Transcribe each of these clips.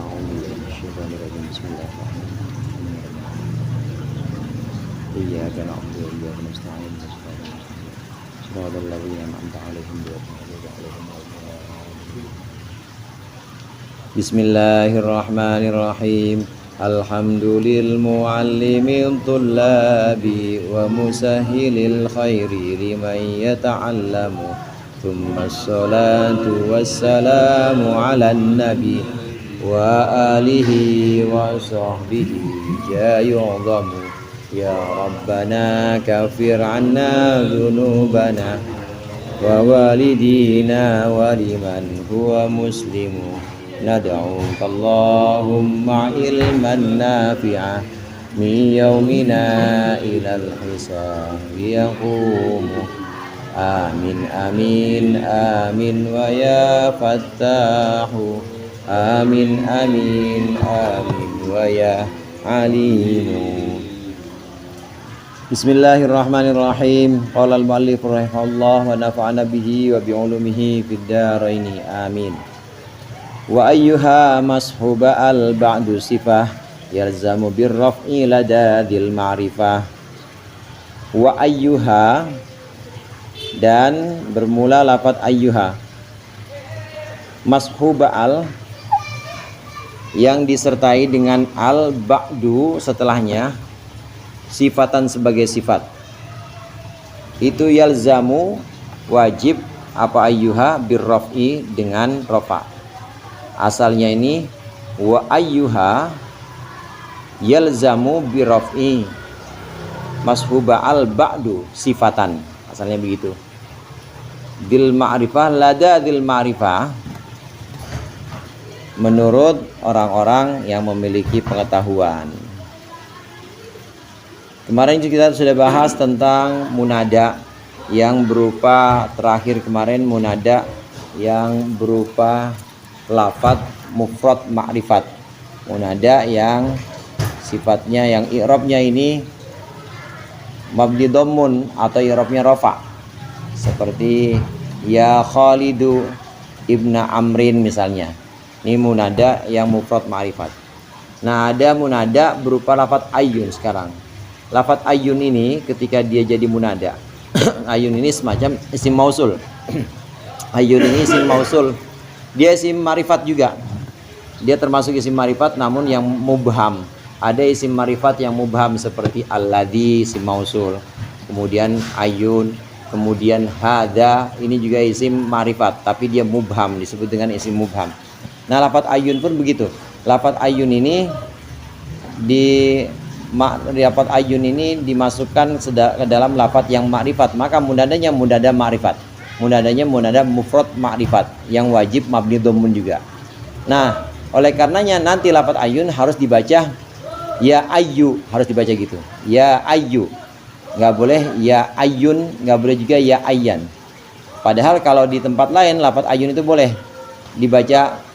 أعوذ بالله من الشيطان الرجيم بسم الله الرحمن الرحيم إياك نعبد وإياك نستعين صراط الذين أنعمت عليهم غير المغضوب عليهم ولا الضالين بسم الله الرحمن الرحيم الحمد للمعلم الطلاب ومسهل الخير لمن يتعلم ثم الصلاة والسلام على النبي وآله وصحبه جاء يعظم يا ربنا كفر عنا ذنوبنا ووالدينا ولمن هو مسلم ندعوك اللهم علما نافعا من يومنا إلى الحساب يقوم آمين آمين آمين ويا فتاح آمين آمين آمين ويا عليم بسم الله الرحمن الرحيم قال المؤلف رحمه الله ونفعنا به وبعلومه في الدارين آمين وأيها مصحوب البعد صفة يلزم بالرفع لدى ذي المعرفة وأيها dan bermula lafadz ayyuha mashhuba al yang disertai dengan al ba'du setelahnya sifatan sebagai sifat itu yalzamu wajib apa ayyuha birraf'i dengan rafa. Asalnya ini wa ayyuha yalzamu birraf'i mashhuba al ba'du sifatan, asalnya begitu. Dil ma'rifah lada dil ma'rifah menurut orang-orang yang memiliki pengetahuan. Kemarin kita sudah bahas tentang munada yang berupa terakhir kemarin munada yang berupa lafadz mufrad ma'rifat. Munada yang sifatnya yang i'rabnya ini mabni dhammun atau i'rabnya rafa. Seperti ya Khalidu ibna Amrin misalnya. Ini munada yang mufrad ma'rifat. Nah, ada munada berupa lafadz ayyun sekarang. Lafadz ayyun ini ketika dia jadi munada. Ayyun ini semacam isim mausul. Ayyun ini isim mausul. Dia isim ma'rifat juga. Dia termasuk isim ma'rifat namun yang mubham. Ada isim ma'rifat yang mubham seperti alladzi isim mausul. Kemudian ayyun, kemudian hada, ini juga isim ma'rifat tapi dia mubham, disebut dengan isim mubham. Nah, lafadz ayyun pun begitu. Lafadz ayyun ini lafadz ayyun ini dimasukkan ke dalam lafadz yang ma'rifat, maka munadanya munada ma'rifat. Munadanya munada mufrad ma'rifat yang wajib mabni dhammun juga. Nah, oleh karenanya nanti lafadz ayyun harus dibaca ya ayyu, harus dibaca gitu. Ya ayyu. Nggak boleh ya ayyun, nggak boleh juga ya ayyan. Padahal kalau di tempat lain lafadz ayyun itu boleh dibaca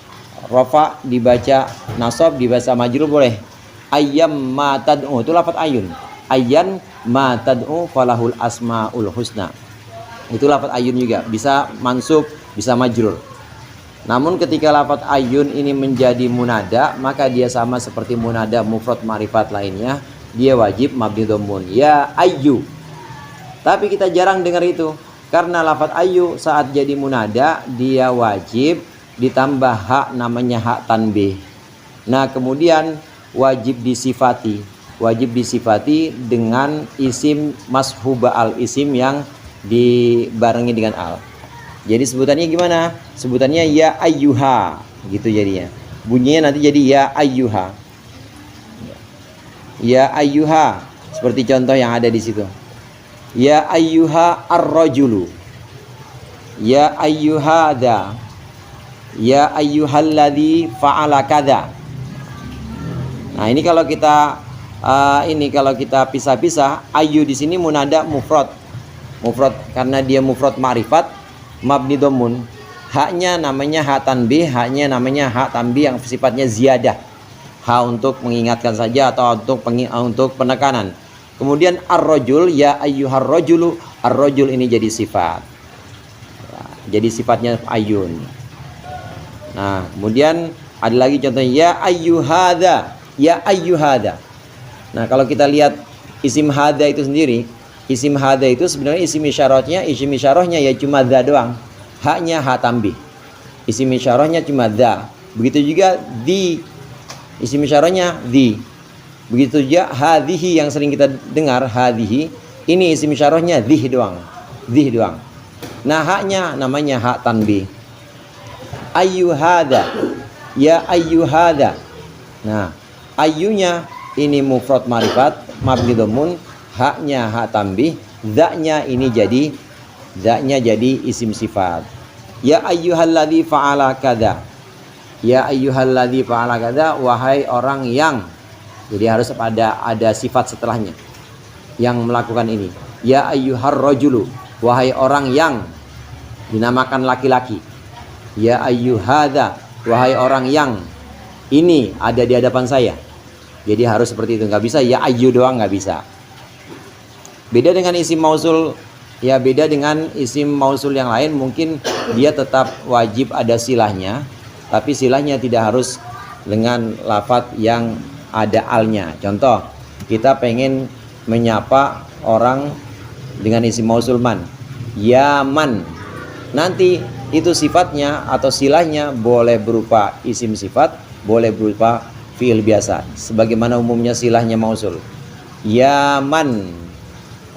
rafa, dibaca nasab, dibaca majrur boleh. Ayyam ma tad'u itu lafadz ayyun. Ayyan ma tad'u falahul asmaul husna. Itu lafadz ayyun juga, bisa mansub, bisa majrur. Namun ketika lafadz ayyun ini menjadi munada, maka dia sama seperti munada mufrad ma'rifat lainnya. Dia wajib mabni dhammun ya ayyu. Tapi kita jarang dengar itu karena lafadz ayyu saat jadi munada dia wajib ditambah hak, namanya hak tanbih. Nah, kemudian wajib disifati dengan isim mashhuba al, isim yang dibarengi dengan al. Jadi sebutannya gimana? Sebutannya ya ayyuha gitu jadinya. Bunyinya nanti jadi ya ayyuha. Ya ayyuha, seperti contoh yang ada di situ. Ya ayyuha ar-rajulu. Ya ayyuhada. Ya ayyuhalladzi fa'ala kadza. Nah, ini kalau kita pisah-pisah, ayyu di sini munada mufrad. Mufrad karena dia mufrad ma'rifat mabni dhammun. Haknya namanya hak tanbih, haknya namanya hak tanbih yang sifatnya ziyadah. Hak untuk mengingatkan saja atau untuk penekanan. Kemudian ar-rajul ya ayyuhar rajulu, ar-rajul ini jadi sifat. Jadi sifatnya ayyun. Nah, kemudian Ada lagi contohnya ya ayyuhadza, ya ayyuhadza. Nah, kalau kita lihat isim hadza itu sendiri, isim hadza itu sebenarnya isim isyarahnya ya cuma dza doang. Haknya ha tambih. Isim isyarahnya cuma dza. Begitu juga di, isim isyarahnya di. Begitu juga hadhihi yang sering kita dengar, hadhihi, ini isim isyarahnya dzih doang. Dzih doang. Nah, haknya namanya hak tanbih. Ayyuhadza, ya ayyuhadza. Nah, ayyunya ini mufrad ma'rifat mabni dhammun, haknya hak tanbih, dzanya ini jadi isim sifat. Ya ayyuhalladzi fa'ala kadza. Ya ayyuhalladzi fa'ala kadza, wahai orang yang. Jadi harus ada sifat setelahnya yang melakukan ini. Ya ayyuhar rajulu, wahai orang yang dinamakan laki-laki. Ya ayyuhadza, wahai orang yang ini ada di hadapan saya. Jadi harus seperti itu, nggak bisa ya ayyu doang, nggak bisa. Beda dengan isim mausul, ya beda dengan isim mausul yang lain, mungkin dia tetap wajib ada silahnya, tapi silahnya tidak harus dengan lafadz yang ada alnya. Contoh, kita pengen menyapa orang dengan isim mausul man, ya man. Nanti itu sifatnya atau silahnya boleh berupa isim sifat, boleh berupa fiil biasa, sebagaimana umumnya silahnya mausul. Ya man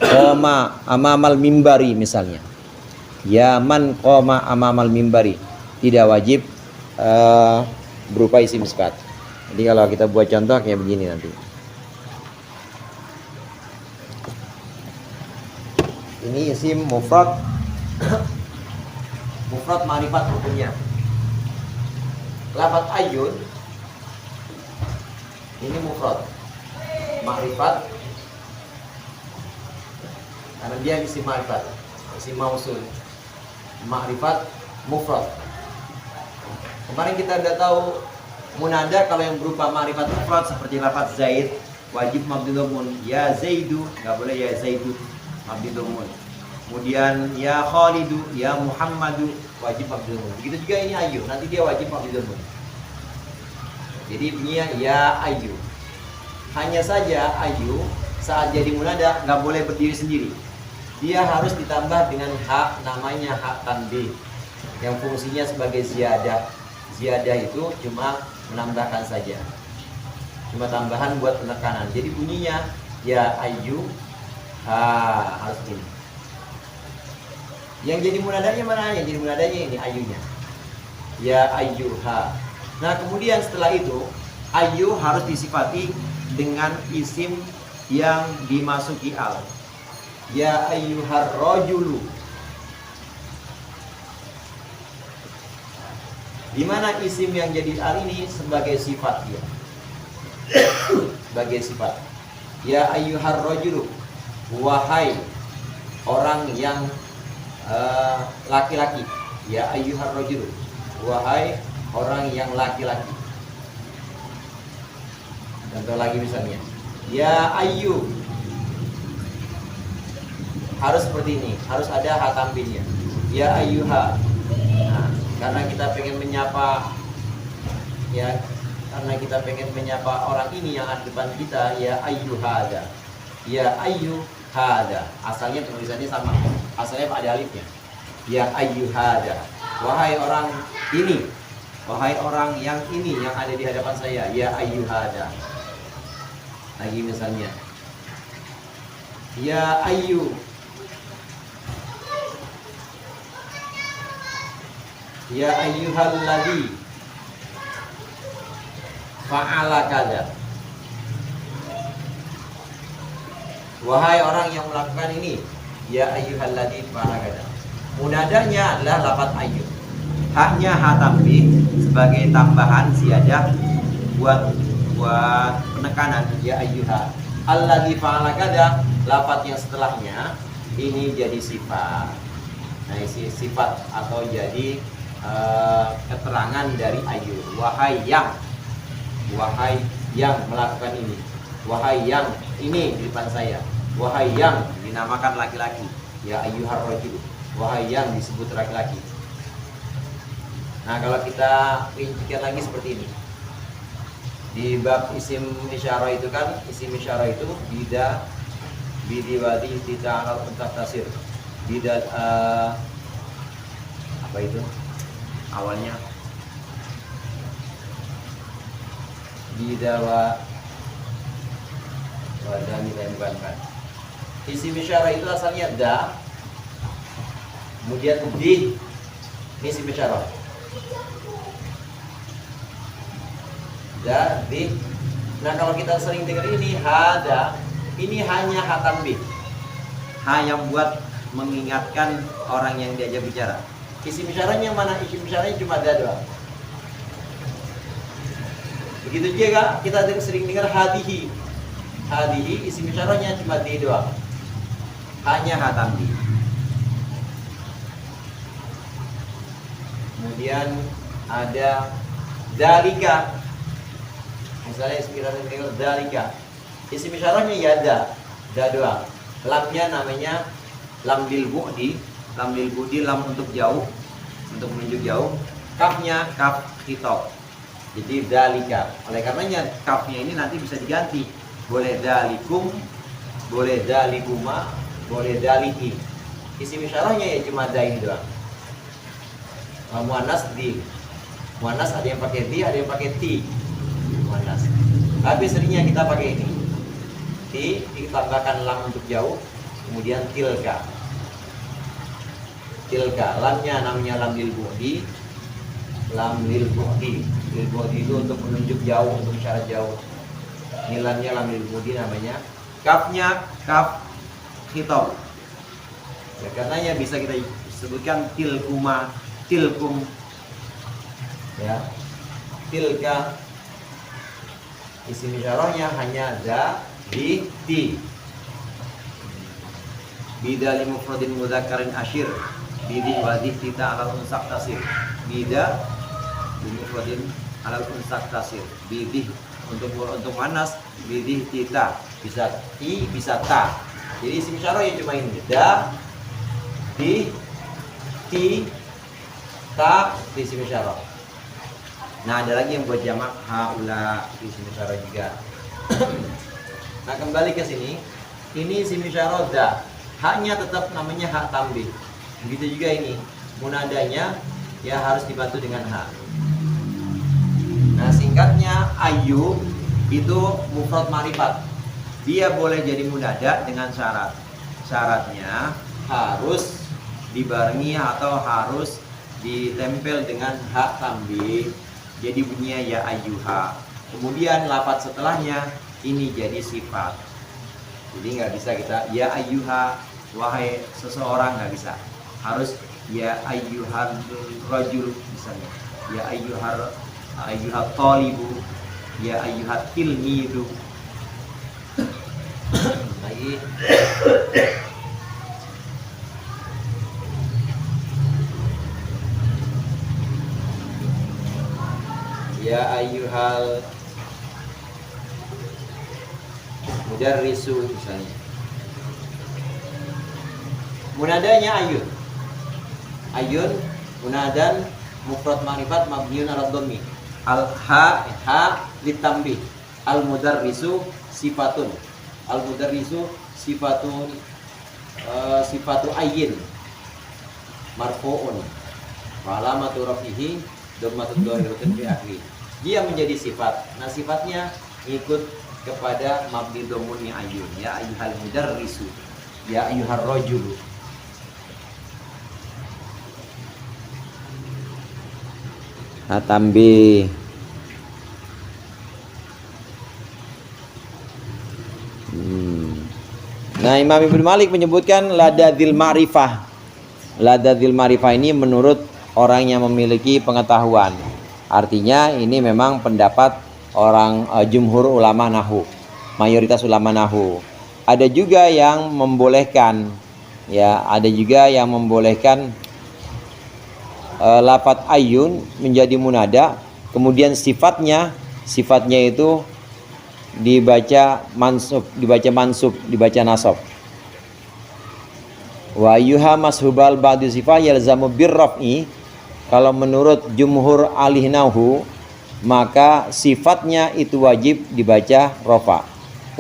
qoma amamal mimbari misalnya. Ya man qoma amamal mimbari, tidak wajib berupa isim sifat. Jadi kalau kita buat contoh kayak begini nanti. Ini isim mufrad mufrad ma'rifat hukumnya. Lafaz ayyun ini mufrad ma'rifat karena dia isim ma'rifat, isim mausul. Ma'rifat mufrad. Kemarin kita udah tahu munada kalau yang berupa ma'rifat mufrad seperti lafaz Zaid wajib mabni dhammun, ya Zaidu, nggak boleh ya Zaidu, mabni dhammun. Kemudian ya Khalidu, ya Muhammadu, wajib mabni dhammun. Begitu juga ini Ayu, nanti dia wajib mabni dhammun. Jadi bunyinya ya Ayu. Hanya saja Ayu saat jadi munada nggak boleh berdiri sendiri. Dia harus ditambah dengan hak, namanya hak tanbih, yang fungsinya sebagai ziyadah. Ziyadah itu cuma menambahkan saja, cuma tambahan buat penekanan. Jadi bunyinya ya Ayu, harus gini. Yang jadi munadanya mana? Yang jadi munadanya ini Ayunya, ya Ayyuha. Nah kemudian setelah itu Ayu harus disifati dengan isim yang dimasuki al. Ya ayyuhar rajulu, di mana isim yang jadi al ini sebagai sifat dia. Sebagai sifat. Ya ayyuhar rajulu, wahai orang yang laki-laki. Ya ayyuhar rajulu, wahai orang yang laki-laki. Contoh lagi misalnya, ya ayyu, harus seperti ini, harus ada hak tambihnya. Ya ayyuha. Nah, karena kita pengen menyapa, ya, karena kita pengen menyapa orang ini yang ada depan kita, ya ayyuhada. Ya ayyuhada. Asalnya tulisannya sama, asalnya ada alifnya. Ya ayyuhada, wahai orang ini, wahai orang yang ini yang ada di hadapan saya, ya ayyuhada. Lagi misalnya, ya ayyu, ya ayyuhalladzi fa'ala kadza, wahai orang yang melakukan ini, ya ayyuhalladzi fa'ala kadza. Munadanya adalah lafaz ayyu, haknya ha tambih sebagai tambahan ziyadah buat penekanan, ya ayyuha. Alladzi fa'ala kadza, lafaz yang setelahnya ini jadi sifat. Nah, isi sifat atau jadi keterangan dari ayyu. Wahai yang melakukan ini, wahai yang ini di depan saya, wahai yang dinamakan laki-laki, ya ayyuhar rajul, wahai yang disebut laki-laki. Nah, kalau kita rincikan lagi seperti ini. Di bab isim isyarah itu kan, isim isyarah itu bida bidiwadi tidak alat untuk tasir. Bida apa itu? Awalnya bidawa wadani dan bukan. Isim isyarah itu asalnya da, kemudian di, ini isim isyarah. Da, di. Nah, kalau kita sering dengar ini hada, ini hanya ha tanbih. Ha yang buat mengingatkan orang yang diajak bicara. Isim isyarahnya mana? Isim isyarahnya cuma da doang. Begitu juga kita sering dengar hadihi. Hadihi isim isyarahnya cuma di doang. Hanya ha tanbih. Kemudian ada dalika. Misalnya sekiranya dengar dalika, isim isyarahnya ya da doang. Lamnya namanya lam lil bu'di, lam untuk jauh, untuk menunjuk jauh. Kafnya kaf khitab. Jadi dalika. Oleh karenanya kafnya ini nanti bisa diganti. Boleh dalikum, boleh dalikuma, boleh daliki. Isim isyarahnya ya cuma da ini doang. Muannas di. Muannas ada yang pakai di, ada yang pakai ti. Muannas. Tapi seringnya kita pakai ini. Ti ditambahkan lam untuk jauh, kemudian tilka. Tilka, lamnya namanya lam lil bu'di. Lam lil bu'di. Lil bu'di itu untuk menunjuk jauh, untuk isyarat jauh. Ini lamnya lam lil bu'di namanya. Kafnya kaf khitab. Ya, karenanya bisa kita sebutkan tilkuma, tilkum, ya, tilka. Isim isyarahnya hanya da, di, ti. Bida li mufradin mudzakkarin asyir, bidi wadih tita ala unsak tasir. Bida li mufradin ala unsak tasir. Bidih untuk manas, bidih tita, bisa ti, bisa ta. Jadi isim isyarah ya cuma ini, da, di, ti, ta, isim isyarah. Nah, ada lagi yang buat jamak haula, isim isyarah juga. Nah, kembali ke sini. Ini isim isyarah da. Haknya tetap namanya hak tambih. Begitu juga ini. Munadanya ya harus dibantu dengan hak. Nah, singkatnya ayu itu mufrad ma'rifat. Dia boleh jadi munada dengan syarat. Syaratnya harus dibarengi atau harus ditempel dengan hak tambih. Jadi bunyinya ya ayyuha. Kemudian lafaz setelahnya ini jadi sifat. Jadi nggak bisa kita ya ayyuha, wahai seseorang, nggak bisa. Harus ya ayyuhar rajul misalnya. Ya ayyuhat talibu, ya ayyuhat tilmidu. Lagi. Ya ayyuhal mudarrisu misalnya. Munadanya ayun. Ayun munadan mufrad ma'rifat mabniun 'ala dhammi. Al ha litambi. Al mudarrisu sifatun. Al mudarrisu sifatun sifatu ayyin marfu'un. Wa alamatu rafihi dhammatun dhahiratun fi akhir. Dia menjadi sifat. Nah, sifatnya ikut kepada mabni dhamunnya ayun. Ya ayyuhal mudarrisu, ya ayyuhar rajulu. Tambi. Nah, Imam Ibnu Malik menyebutkan ladadzil ma'rifah. Ladadzil ma'rifah ini menurut orang yang memiliki pengetahuan. Artinya ini memang pendapat orang jumhur ulama nahwu, mayoritas ulama nahwu. Ada juga yang membolehkan, ya, ada juga yang membolehkan lafadz ayun menjadi munada, kemudian sifatnya itu dibaca mansub, dibaca nasab. Wa ayyuha mashubal ba'du sifah yalzamu birraf'i Kalau menurut jumhur alih nahu, maka sifatnya itu wajib dibaca rofa.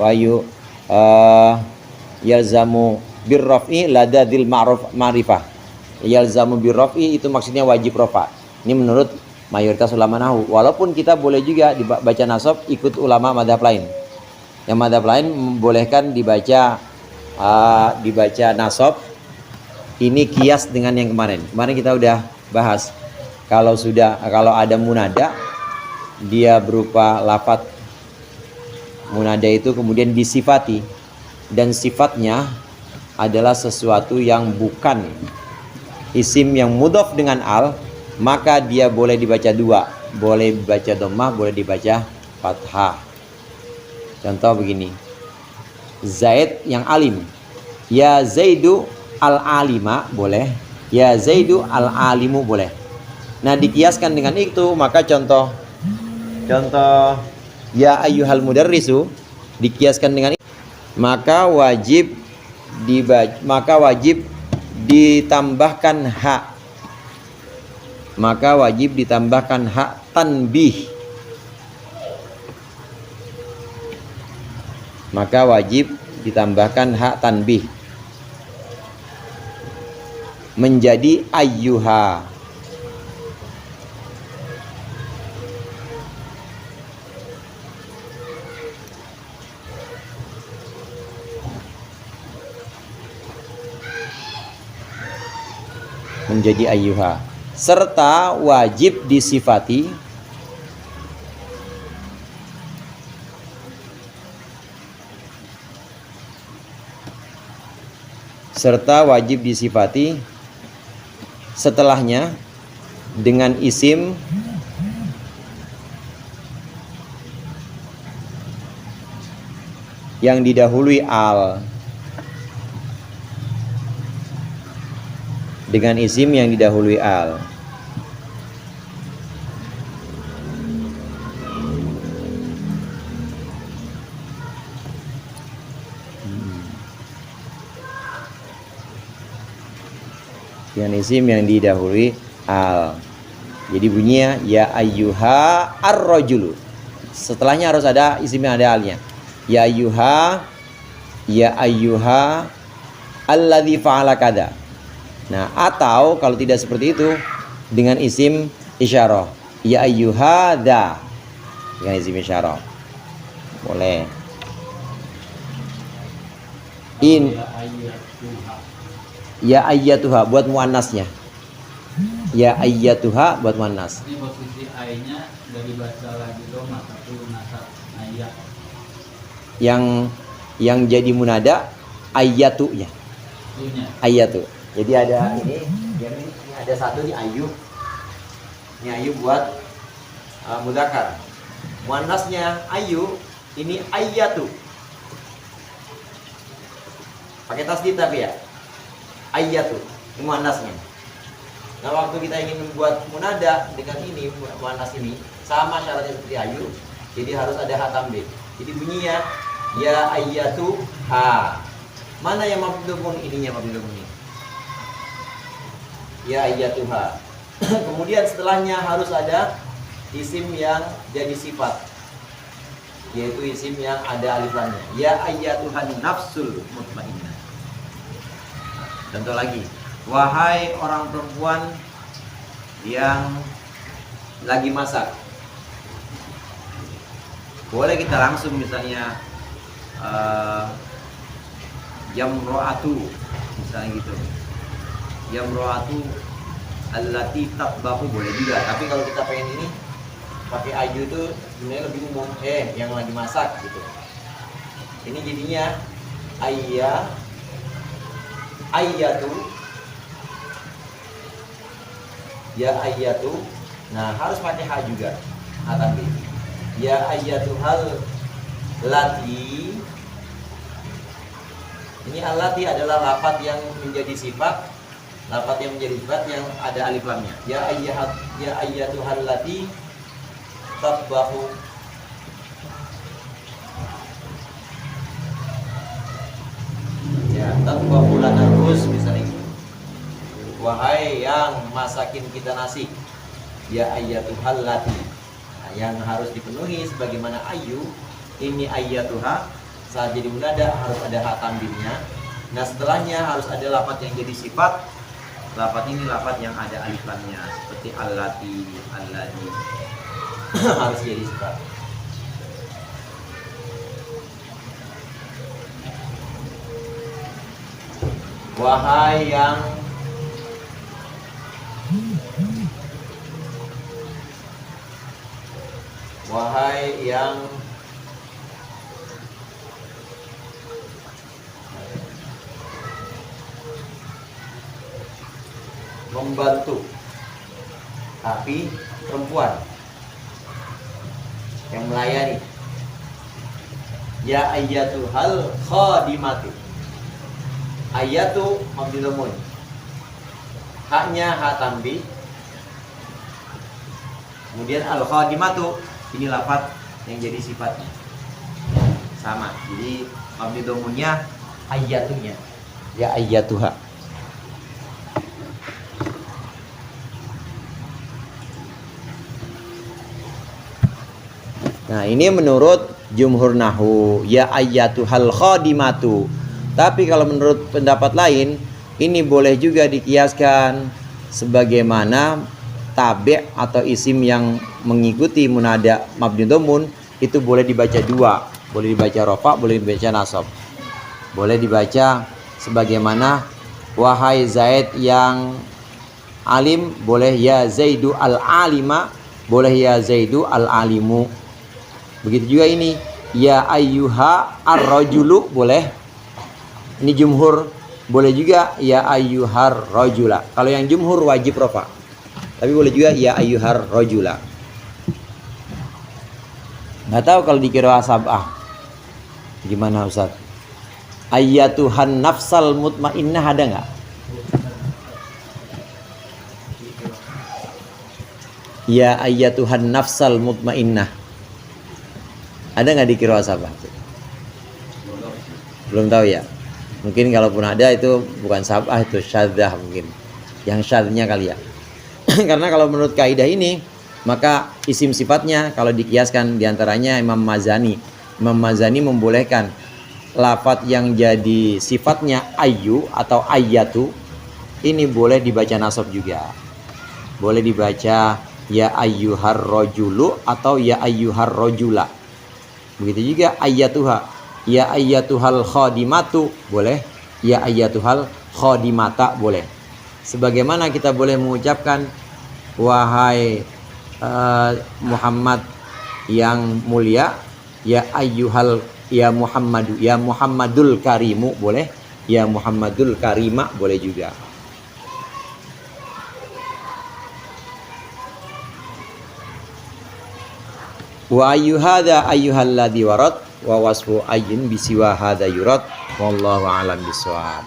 Wayu yalzamu birraf'i ladadil ma'ruf ma'rifah. Yalzamu birraf'i itu maksudnya wajib rofa. Ini menurut mayoritas ulama nahu. Walaupun kita boleh juga dibaca nasab ikut ulama madhab lain. Yang madhab lain membolehkan dibaca nasab. Ini kias dengan yang kemarin. Kemarin kita udah bahas. Kalau ada munada, dia berupa lafadz munada itu kemudian disifati, dan sifatnya adalah sesuatu yang bukan isim yang mudhaf dengan al, maka dia boleh dibaca dua, boleh dibaca dhammah, boleh dibaca fathah. Contoh begini, Zaid yang alim, ya Zaidu al-alima boleh, ya Zaidu al-alimu boleh. Nah, dikiaskan dengan itu, maka contoh ya ayyuhal mudarrisu dikiaskan dengan itu, maka wajib ditambahkan hak. Maka wajib ditambahkan hak tanbih. Maka wajib ditambahkan hak tanbih menjadi ayyuha. Menjadi ayyuha, serta wajib disifati setelahnya dengan isim yang didahului al. Dengan isim yang didahului al. Dengan isim yang didahului al. Jadi bunyinya ya ayyuha ar-rajulu. Setelahnya harus ada isim yang ada alnya. Ya ayyuha alladzi fa'ala kada. Nah, atau kalau tidak seperti itu dengan isim isyarah, ya ayyuhadza, dengan isim isyarah boleh. Ya ayyatuha buat muannasnya. Ya ayyatuha buat muannas. Ini posisi ai-nya dari bahasa lagi doma satu nasab ayat. Yang jadi munada ayyatunya. Ayyatu. Jadi ada ini ada satu nih ayu. Ini ayu buat mudzakkar. Muannasnya ayu, ini ayyatu. Pakai tasdid tapi ya. Ayyatu, ini muannasnya. Nah, waktu kita ingin membuat munada dengan ini muannas ini sama syaratnya seperti ayu. Jadi harus ada hak tambah. Jadi bunyinya ya ayyatu ha. Mana yang mabdhun ininya mabdhun ini? Ya ayyatuha. Kemudian setelahnya harus ada isim yang jadi sifat, yaitu isim yang ada alif lamnya. Ya ayyatuhan nafsul mutmainnah. Contoh lagi, wahai orang perempuan yang lagi masak. Boleh kita langsung misalnya jamro'atu misalnya gitu. Jamro'atu allati tatbahu boleh juga. Tapi kalau kita pengen ini pakai ayu itu sebenarnya lebih umum, yang lagi masak gitu. Ini jadinya ayyatu. Ya ayyatu. Nah, harus pakai ha juga. Ha tapi. Ya ayyatuhal lati. Ini allati adalah lafaz yang menjadi sifat. Lafaz yang menjadi sifat yang ada alif lamnya. Ya ayyatuhal lati tatbahu. Ya, tatbahu lana rus misalnya. Wahai yang masakin kita nasi. ya ayyatuhal lati. Nah, yang harus dipenuhi sebagaimana ayu ini ayyatuha, saat jadi munada harus ada ha tambihnya. Nah setelahnya harus ada lafaz yang jadi sifat. Lafaz ini lafaz yang ada alif lamnya seperti allati, alladhi. Harus jadi sifat. Wahai yang membantu, tapi perempuan yang melayani. Ya ayyatuhal khadimatu. Ayatu mabdul. Haknya ha tambih. Kemudian al khadimatu ini lafaz yang jadi sifatnya. Sama. Jadi mabdul ayatunya. Ya ayyatuha. Nah, ini menurut jumhur nahwu, ya ayyatuhal khadimatu. Tapi kalau menurut pendapat lain, ini boleh juga dikiaskan sebagaimana tabi' atau isim yang mengikuti munada mabni dhammun itu boleh dibaca dua, boleh dibaca rafa, boleh dibaca nasab. Boleh dibaca sebagaimana wahai Zaid yang alim, boleh ya Zaidu al-alima, boleh ya Zaidu al-alimu. Begitu juga ini ya ayyuha ar-rajulu, boleh. Ini jumhur, boleh juga ya ayyuhar rajula. Kalau yang jumhur wajib rafa. Tapi boleh juga ya ayyuhar rajula. Nggak tahu kalau dikira sab'ah. Gimana Ustaz? Ayyatuhan nafsal mutmainnah ada nggak? Ya ayyatuhan nafsal mutmainnah. Ada nggak dikira sab'ah? Belum tahu ya. Mungkin kalaupun ada itu bukan sab'ah, itu syadzah mungkin. Yang syadznya kali ya. Karena kalau menurut kaidah ini, maka isim sifatnya kalau dikiaskan diantaranya Imam Mazani. Imam Mazani membolehkan lafadz yang jadi sifatnya ayu atau ayyatu ini boleh dibaca nasab juga. Boleh dibaca ya ayyuhar rajulu atau ya ayyuhar rajula. Begitu juga ayyatuha. Ya ayyatuhal khadimatu boleh, ya ayyatuhal khadimata boleh. Sebagaimana kita boleh mengucapkan wahai Muhammad yang mulia, ya ayyuhal ya Muhammadu, ya Muhammadul karimu boleh, ya Muhammadul karima boleh juga. Wa ayyuhadza ayyuhalladzi warad wa wasfu ayyin bisiwa hadza yurad wallahu a'lam bissawab.